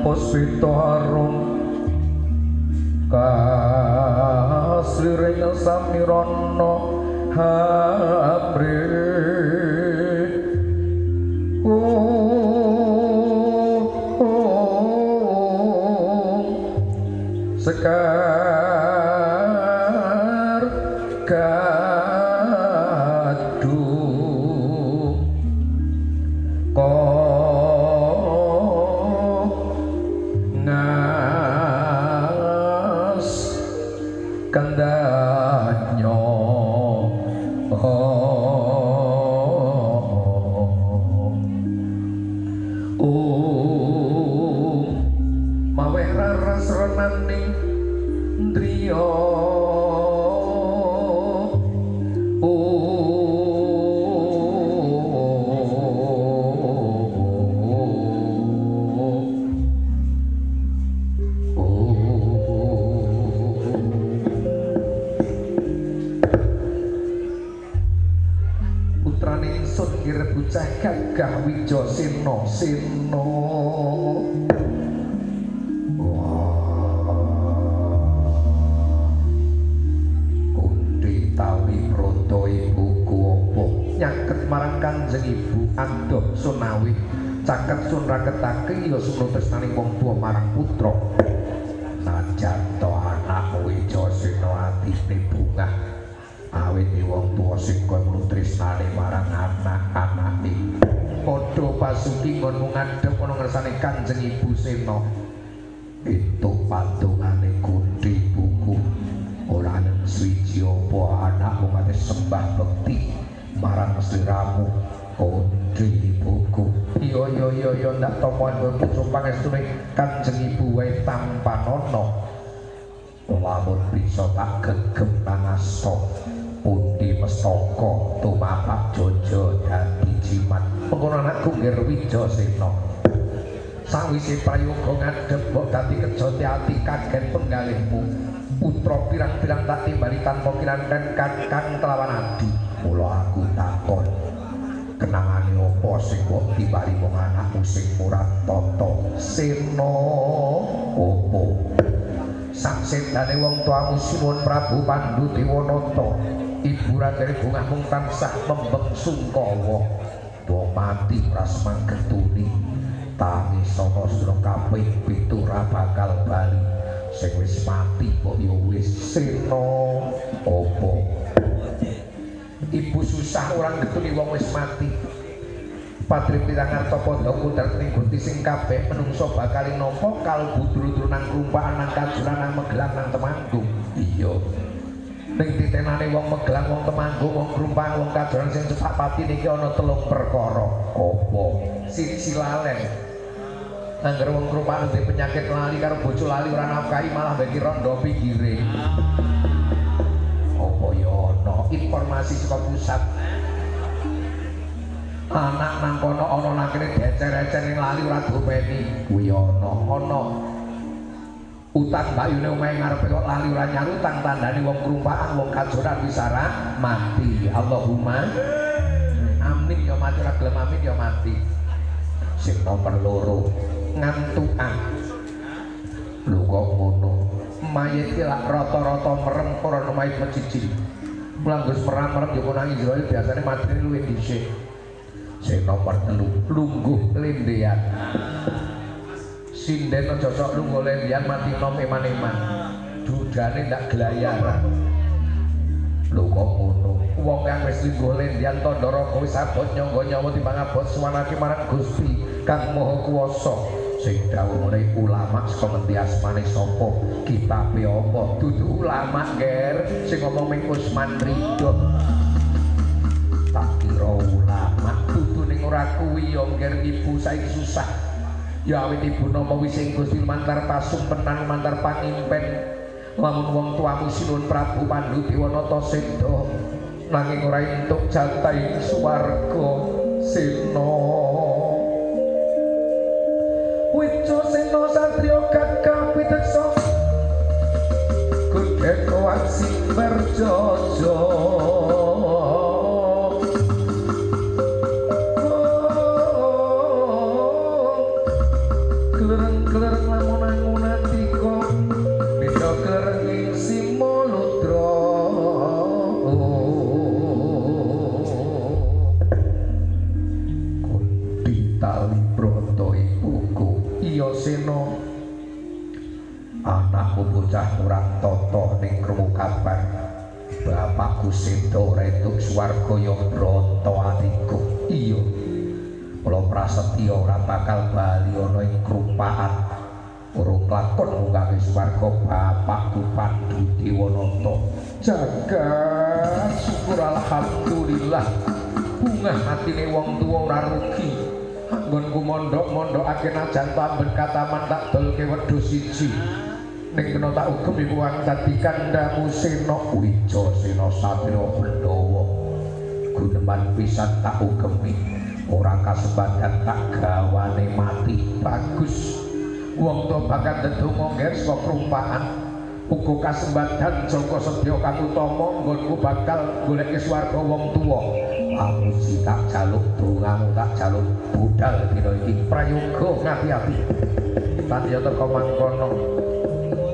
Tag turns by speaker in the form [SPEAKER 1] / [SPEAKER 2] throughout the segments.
[SPEAKER 1] Puspita harum kasliring samirana hamri sekar gaduh kandanya maweh raras renani driya bocah gagah Wijasena sena kundi tawi prata ibu apa nyaket marang Kanjeng Ibu adoh sunawi caket sun raketake ya suna tresnaning wong tuwa marang putra najan to anak Wijasena atine bungah awit wong tuwa sing koyo tresnane marang anak-anake padha pasuki ngon ngadhep ana ngersane Kanjeng Ibu Sena itu patungane Kunti buku ora ana swiji apa anakmu kate sembah bekti marang sliramu Kunti buku iya ndak tomoan putra pangestune Kanjeng Ibu wae tanpa nono lamun bisa tak gegem nangasta pundi mestaka tumapak Jaja dadi jimat mengkono anakku nggih Wijasena sawise prayoga ngadhep mbok dadi kejati ati kaget penggalihmu putra pirang-pirang tak timbali tanpa kinanten kakang kelawan adi mula aku takon kenangane apa sing mbok timbali wong anakmu sing murah tata Sena opo saksedane wong tuamu Sinuwun Prabu Pandhu Dewanata Ibu Ratri Bungah mung tansah membeng sungkawa wong mati pras manggetuni tangi saka sira kaping 7 ra bakal bali sing wis mati kok ya wis sena apa ibu susah orang getuni wong wis mati Patri pirangan topo doku terting gunti sing kabeh menungso bakal nampa kalbu dulu-dulu nang rumpaan nang kajuran nang Magelang nang Temanggung iya ning titenane wong Magelang wong Temanggung wong rumpaan wong kajuran sing cepak pati niki ana 3 perkara apa siji lalen angger wong rumpaan duwe penyakit lali karo bojo lali ora nafkahi malah bagi rondo pikire apa ya ana informasi saka pusat anak nang kono ana nang kene decer-decer ning lali ora dopeni kuwi ana utang bayune omahe ngarepe kok lali ora nyarutang tandane wong kerumpaan wong kajoran wisara mati Allahumma amin ya mati ora gelem amin ya mati sing nomor 2 ngantukan lho kok ngono mayit iki lak rata-rata merem ora ono mayit mecicil mulang Gus merem-merem yo nangis Israil biasane matine luwih dhisik sing nomor 3 lungguh lendean sinden aja sok lungguh lendean mati nom eman-eman dudane ndak gelayaran lho kok ngono wong kang wis lungguh lendean tandha raka wis abot nyangga nyawa timbang abot suwanake marang Gusti Kang Maha Kuwasa sing dawuh mulai ulama saka ngendi asmane sapa kitabe apa dudu ulama ger sing ngomong ming Usman Ridho tak kira ulama dudu ning ora kuwi ya ngger ibu saiki susah ya awit ibu napa wis ing Gusti mantar pasumpenan mantar pangimpen lamun wong tuamu Sinuhun Prabu Pandhu Dewanata Seda nanging ora entuk jatah ing swarga Sena Wico Sena satriya kakang piteksa Gudheka sing berjojo Klereng-klereng lamun atika bisa klereng ing Simaludra Kunti tali brata ibuku iya Sena anakku bocah kurang tata ning krungu kabar bapakku Seda ora entuk swarga ya brata atiku iya kula prasetya ora bakal bali ana ing krumpaan urung lakon munggah swarga bapakku Pandhu Dewanata jagat syukur alhamdulillah bungah atine wong tuwa ora rugi anggonku mondhok-mondhokake najan pamben kataman tak dolke wedhus siji ning kena tak ugem iku wong dadi kandhamu Sena Wica Sena Satriya Pandhawa guneman pisan tak ugemi ora kasembadan tak gawane mati bagus wong tuwa bakal ndedonga ngger saka krumpaan uga kasembadan Joko Sedya Katutama nggonku bakal golek swarga wong tuwa amuji tak jaluk dongamu tak jaluk budal dina iki prayoga ngati-ati tanya teka mangkono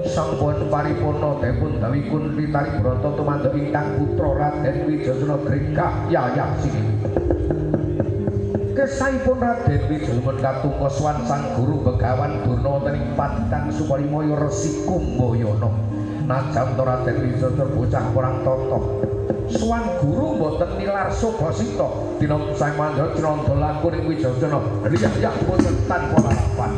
[SPEAKER 1] sampun paripurna dipun dawi Kunti Tari Brata tumandhek ingkang putra Raden Wijayasena Grekah Yayak Sini kesaipun Raden Wijayasena katunga swan sang guru Begawan Durna wonten ing Padikan Sukarimaya Resi Kumbayana najan to Raden Wijayasena bocah kurang tata swan guru mboten nilar Sugasita dina sang mandha Cnanda laku ing Wijayasena riyak boten tanpa harapan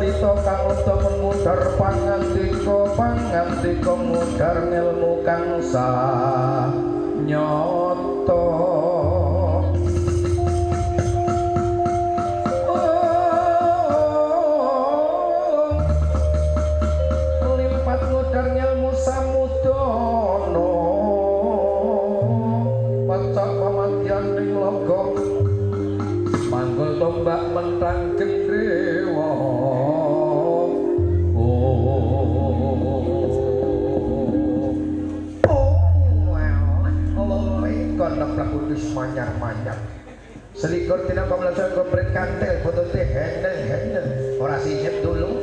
[SPEAKER 1] pandita kang utama mudhar pangandika mudhar ngelmu kang sanyata limpat mudhar ngelmu samudana pacak pamadyan ing loga manggul tombak mentang gendrewa Kudus manyar-manyar selikur dina pamelasan kopret kantel fotote hendel ora sinyep dulu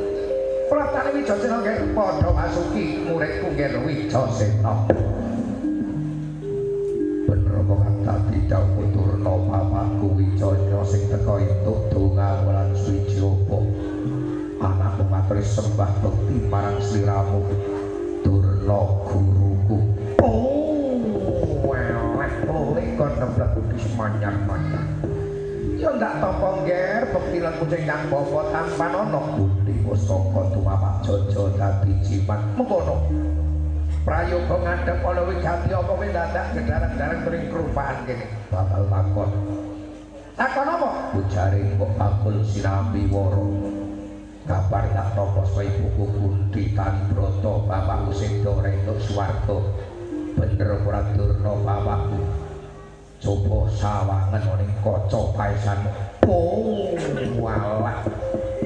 [SPEAKER 1] pratane Wijasena nggih padha masuki muridku nggih Wijasena bener kok kata didhawuh Durna bapakku Wijaya sing teka entuk donga wulan Swijapa anakku matur sembah bekti marang sliramu Durna guruku kon nemblek kudus manyar-manyar ya ndak tampa ngger bekti lan kucing kang bapa tanpa ana bukti pusaka tumapak jaja dadi jimat mengkono prayoga ngadhep ana wigati apa kowe dadak gedaran-gedaran kering kerupaan kene bakal takon apa ujare kok bakul sirami woro kabar tak tampa kowe buku kunti tani broto bapakku sing dore entuk swarga bener ora Durna bapakku coba sawangan ning kaca paesanmu. Walah.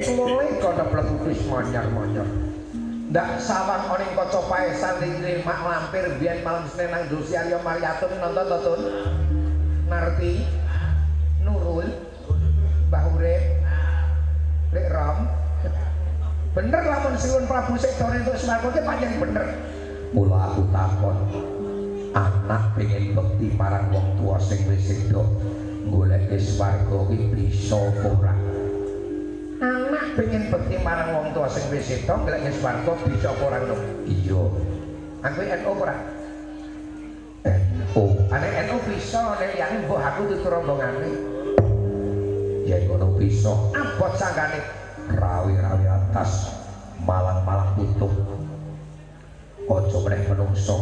[SPEAKER 1] Mulai kono mlebu manyar-manyar. Ndak sawang ning kaca paesan ning mak lampir biyen malam Senin nang Dosi Arya Maryatun nonton to Tun. Narti Nurul Mbah Urip Lek Rom. Bener lamun siwun Prabu Sektor entuk swarga ki pancen bener. Mula aku takon anak pengen bekti marang wong tua sing wis sedo golek swarga iki bisa ora anak pengen bekti marang wong tua sing wis sedo golek swarga bisa ora lho iya aku NU ora NU ane NU bisa nek liyane mbok aku tutur rombongane yen ngono bisa abot sanggane rawi-rawi atas malang-malang tutup aja meneh menungso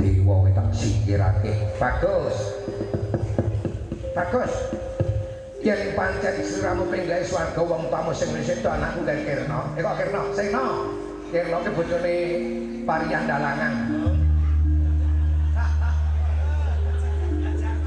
[SPEAKER 1] dewa tak singkirake bagus yen pancen sliramu penggawe swarga wong tamu sing wis itu anakku gawe Kirna kok Kirna sing no Kirna ki bojone Pariyan Dalangan